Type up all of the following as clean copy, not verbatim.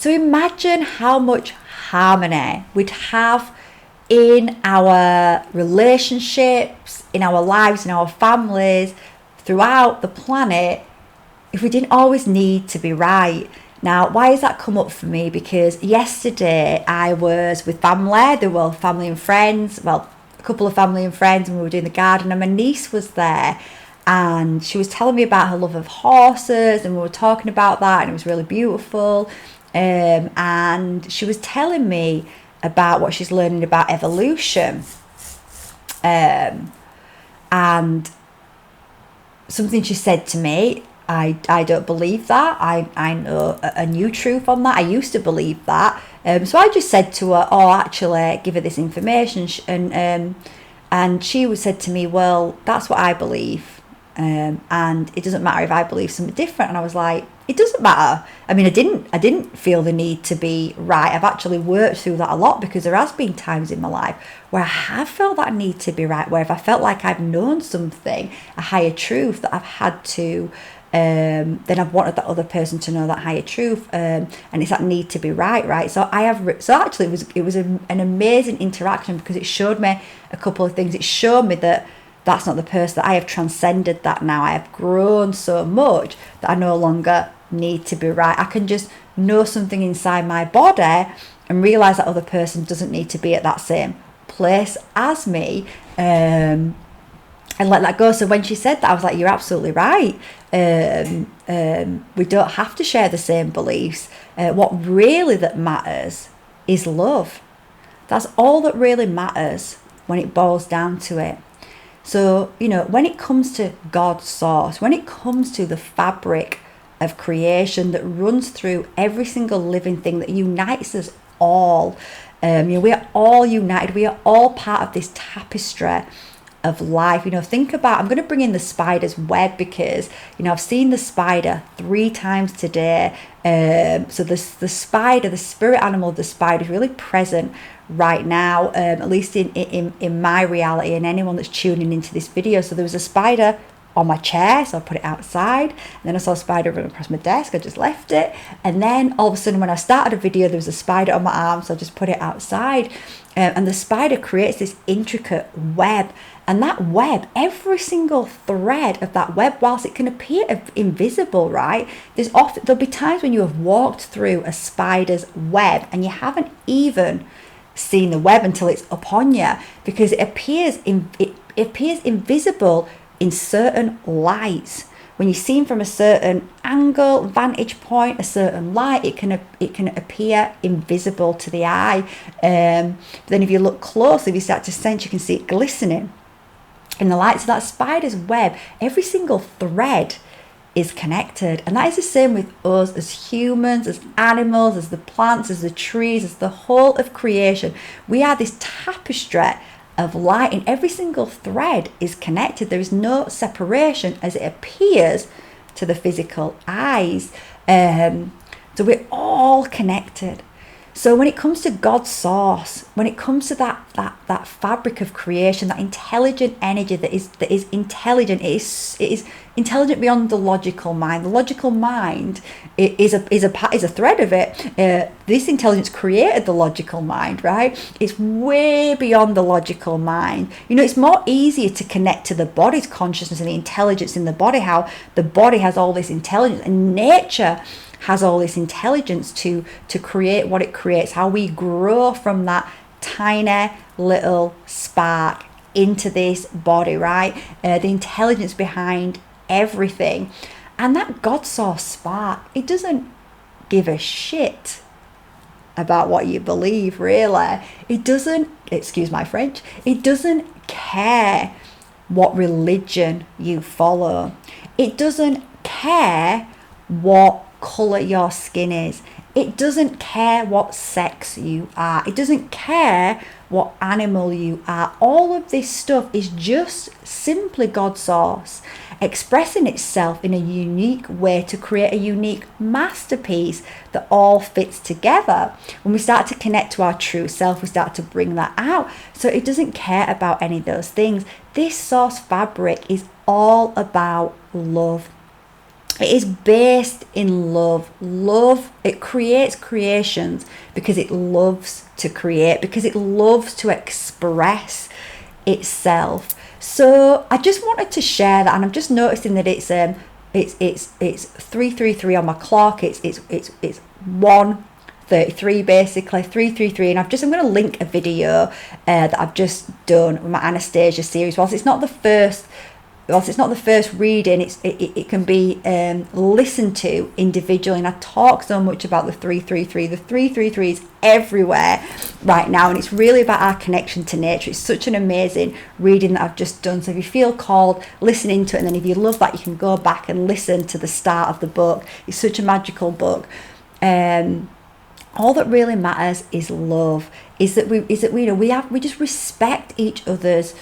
So imagine how much harmony we'd have in our relationships, in our lives, in our families, throughout the planet, if we didn't always need to be right. Now, why has that come up for me? Because yesterday I was with family. There were family and friends, well, a couple of family and friends, and we were doing the garden, and my niece was there, and she was telling me about her love of horses, and we were talking about that, and it was really beautiful. And she was telling me about what she's learning about evolution. And something she said to me, I don't believe that. I know a new truth on that. I used to believe that. So I just said to her, oh, actually, give her this information. And she said to me, well, that's what I believe. And it doesn't matter if I believe something different. And I was like, it doesn't matter. I mean, I didn't feel the need to be right. I've actually worked through that a lot, because there has been times in my life where I have felt that need to be right, where if I felt like I've known something, a higher truth, that I've had to, then I've wanted that other person to know that higher truth, and it's that need to be right. So actually it was an amazing interaction, because it showed me a couple of things. It showed me that that's not the person, that I have transcended that now. I have grown so much that I no longer need to be right. I can just know something inside my body and realize that other person doesn't need to be at that same place as me, and let that go. So when she said that, I was like, you're absolutely right. We don't have to share the same beliefs. What really that matters is love. That's all that really matters when it boils down to it. So, when it comes to God's source, when it comes to the fabric of creation that runs through every single living thing, that unites us all, we are all united. We are all part of this tapestry of life. Think about, I'm going to bring in the spider's web, because I've seen the spider 3 times today. So the spider, the spirit animal of the spider, is really present right now, at least in my reality, and anyone that's tuning into this video. So there was a spider on my chair, so I put it outside, and then I saw a spider run across my desk. I just left it, and then all of a sudden when I started a video, there was a spider on my arm, so I just put it outside. And the spider creates this intricate web, and that web, every single thread of that web, whilst it can appear invisible, right, there'll be times when you have walked through a spider's web and you haven't even seen the web until it's upon you, because it appears invisible in certain lights. When you're seen from a certain angle, vantage point, a certain light, it can appear invisible to the eye. But then if you look closely, if you start to sense, you can see it glistening in the light. So that spider's web, every single thread is connected. And that is the same with us as humans, as animals, as the plants, as the trees, as the whole of creation. We are this tapestry of light, and every single thread is connected. There is no separation as it appears to the physical eyes. So we're all connected. So when it comes to God's source, when it comes to that fabric of creation, that intelligent energy that is intelligent, it is intelligent beyond the logical mind. The logical mind is a thread of it. This intelligence created the logical mind, right? It's way beyond the logical mind. It's more easier to connect to the body's consciousness and the intelligence in the body, how the body has all this intelligence, and nature has all this intelligence to create what it creates, how we grow from that tiny little spark into this body, right? The intelligence behind everything. And that God source spark, it doesn't give a shit about what you believe, really. It doesn't, excuse my French, it doesn't care what religion you follow. It doesn't care what colour your skin is. It doesn't care what sex you are. It doesn't care what animal you are. All of this stuff is just simply God's source expressing itself in a unique way to create a unique masterpiece that all fits together. When we start to connect to our true self, we start to bring that out. So it doesn't care about any of those things. This source fabric is all about love. It is based in love. Love, it creates creations because it loves to create, because it loves to express itself. So I just wanted to share that, and I'm just noticing that it's 3:33 on my clock. It's 1:33 basically, 3:33, and I'm going to link a video that I've just done with my Anastasia series. Whilst it's not the first reading, it can be listened to individually, and I talk so much about the 333. The 333 is everywhere right now, and it's really about our connection to nature. It's such an amazing reading that I've just done. So if you feel called, listen into it, and then if you love that, you can go back and listen to the start of the book. It's such a magical book. All that really matters is love. Is that we just respect each other's.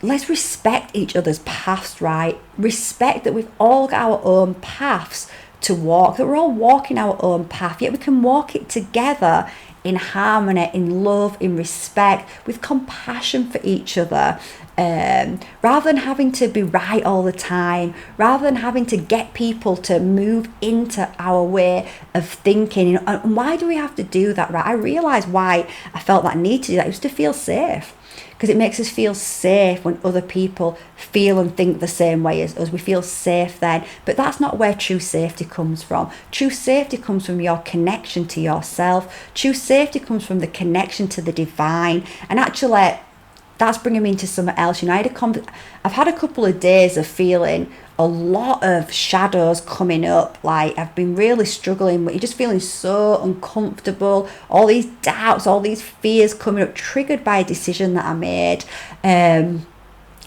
Let's respect each other's paths, right? Respect that we've all got our own paths to walk, that we're all walking our own path, yet we can walk it together in harmony, in love, in respect, with compassion for each other. Rather than having to be right all the time, rather than having to get people to move into our way of thinking. And why do we have to do that, right? I realised why I felt that need to do that. It was to feel safe. Because it makes us feel safe when other people feel and think the same way as us. We feel safe then. But that's not where true safety comes from. True safety comes from your connection to yourself. True safety comes from the connection to the divine. And actually, that's bringing me into something else. I've had a couple of days of feeling a lot of shadows coming up. Like, I've been really struggling, but you're just feeling so uncomfortable. All these doubts, all these fears coming up, triggered by a decision that I made. And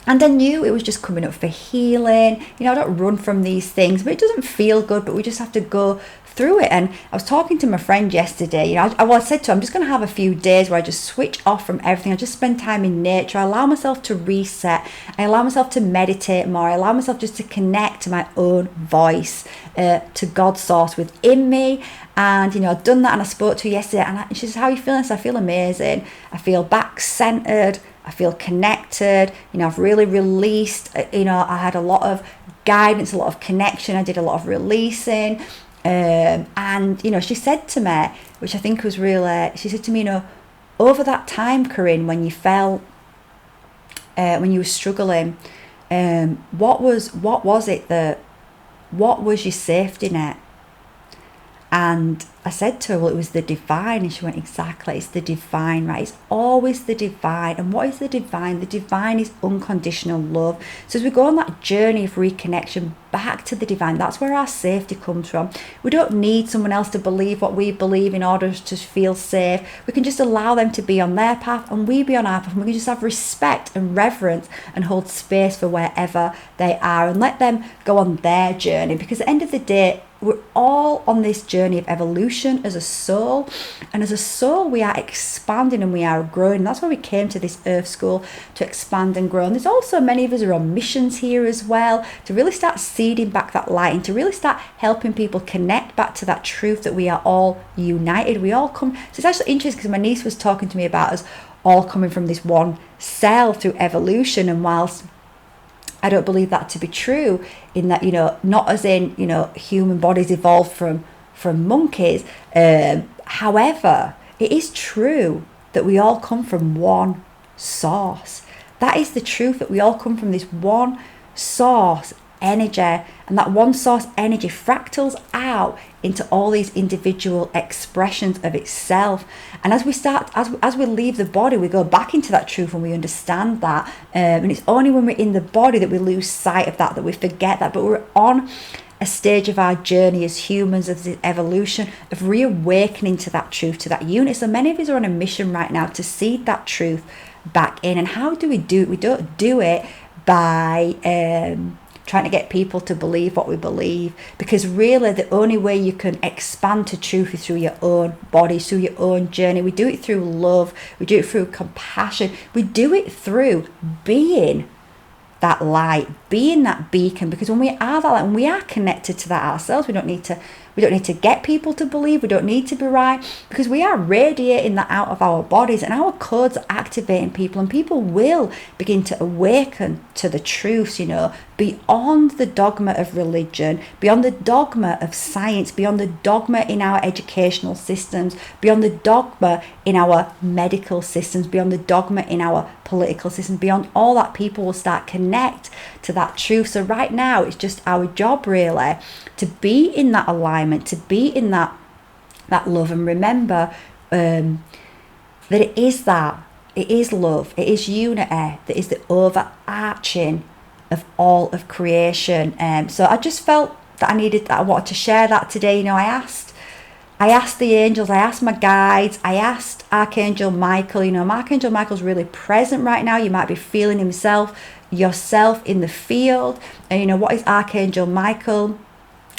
I knew it was just coming up for healing. I don't run from these things, but it doesn't feel good, but we just have to go through it. And I was talking to my friend yesterday. I said to her, I'm just going to have a few days where I just switch off from everything. I just spend time in nature. I allow myself to reset. I allow myself to meditate more. I allow myself just to connect to my own voice, to God's source within me. And I've done that, and I spoke to her yesterday, and she says, how are you feeling? I said, I feel amazing. I feel back centered. I feel connected. I've really released. I had a lot of guidance, a lot of connection. I did a lot of releasing. And she said to me, which I think was really, she said to me, over that time, Corinne, when you felt, when you were struggling, what was your safety net? And I said to her, well, it was the divine. And she went, exactly, it's the divine, right? It's always the divine. And what is the divine? The divine is unconditional love. So as we go on that journey of reconnection back to the divine, that's where our safety comes from. We don't need someone else to believe what we believe in order to feel safe. We can just allow them to be on their path and we be on our path. And we can just have respect and reverence and hold space for wherever they are and let them go on their journey. Because at the end of the day, we're all on this journey of evolution as a soul, and as a soul we are expanding and we are growing. That's why we came to this earth school, to expand and grow. And there's also many of us are on missions here as well, to really start seeding back that light and to really start helping people connect back to that truth that we are all united. We all come. So it's actually interesting because my niece was talking to me about us all coming from this one cell through evolution, and whilst I don't believe that to be true, in that, not as in, human bodies evolved from monkeys. However, it is true that we all come from one source. That is the truth, that we all come from this one source energy, and that one source energy fractals out into all these individual expressions of itself. And as we start, as we leave the body, we go back into that truth and we understand that. And it's only when we're in the body that we lose sight of that we forget that. But we're on a stage of our journey as humans, of the evolution, of reawakening to that truth, to that unity. So many of us are on a mission right now to seed that truth back in. And how do we do it? We don't do it by trying to get people to believe what we believe, because really the only way you can expand to truth is through your own body, through your own journey. We do it through love, we do it through compassion, we do it through being that light, being that beacon. Because when we are that light, when we are connected to that ourselves, we don't need to We don't need to get people to believe. We don't need to be right, because we are radiating that out of our bodies, and our codes are activating people, and people will begin to awaken to the truths, beyond the dogma of religion, beyond the dogma of science, beyond the dogma in our educational systems, beyond the dogma in our medical systems, beyond the dogma in our political system. Beyond all that, people will start connect to that truth. So right now it's just our job really to be in that alignment, to be in that love, and remember that it is love, it is unity that is the overarching of all of creation. So I just felt that I wanted to share that today. I asked the angels, I asked my guides, I asked Archangel Michael. Archangel Michael's really present right now. You might be feeling yourself in the field. And what is Archangel Michael?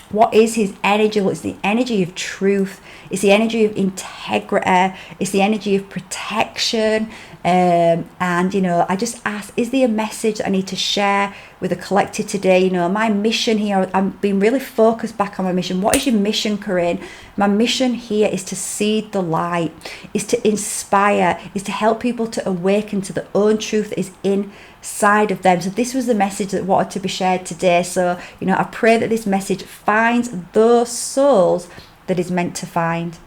What is his energy? Well, it's the energy of truth. It's the energy of integrity. It's the energy of protection. And I just asked, is there a message that I need to share with the collective today? My mission here, I'm being really focused back on my mission. What is your mission, Corinne? My mission here is to seed the light, is to inspire, is to help people to awaken to their own truth that is inside of them. So this was the message that wanted to be shared today. So, I pray that this message finds those souls that is meant to find.